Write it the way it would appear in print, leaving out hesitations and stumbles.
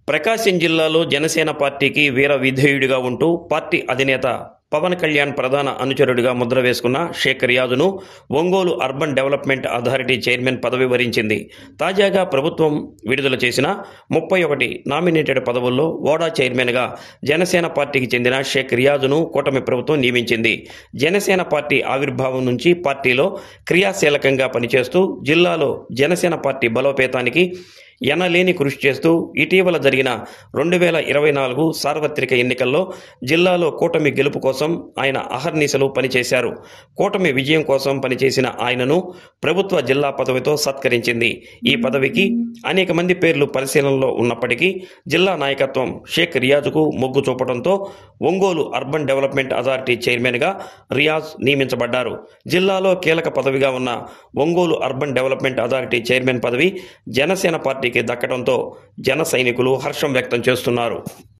ప్రకాశం జిల్లాలో జనసేన పార్టీకి వీర విధేయుడిగా ఉంటూ పార్టీ అధినేత పవన్ కళ్యాణ్ ప్రధాన అనుచరుడిగా ముద్ర వేసుకున్న షేక్ రియాజును Ongole urban development authority chairman పదవి వరించింది. తాజాగా ప్రభుత్వం విడుదల చేసిన 31 నామినేటెడ్ పదవుల్లో ఓడా చైర్మన్గా జనసేన పార్టీకి చెందిన షేక్ రియాజును కూటమి ప్రభుత్వం నియమించింది. జనసేన పార్టీ ఆవిర్భావం నుంచి పార్టీలో క్రియాశీలకంగా పనిచేస్తూ జిల్లాలో జనసేన పార్టీ బలోపేతానికి ఎనలేని కృషి చేస్తూ ఇటీవల జరిగిన 2024 సార్వత్రిక ఎన్నికల్లో జిల్లాలో కూటమి గెలుపు కోసం ఆయన అహర్నిశలు పనిచేశారు. కూటమి విజయం కోసం పనిచేసిన ఆయనను ప్రభుత్వ జిల్లా పదవితో సత్కరించింది. ఈ పదవికి అనేక మంది పేర్లు పరిశీలనలో ఉన్నప్పటికీ జిల్లా నాయకత్వం షేక్ రియాజుకు మొగ్గు చూపడంతో ఒంగోలు అర్బన్ డెవలప్మెంట్ అథారిటీ చైర్మన్గా రియాజ్ నియమించబడ్డారు. జిల్లాలో కీలక పదవిగా ఉన్న Ongole urban development authority chairman పదవి జనసేన పార్టీకి దక్కడంతో జన సైనికులు హర్షం వ్యక్తం చేస్తున్నారు.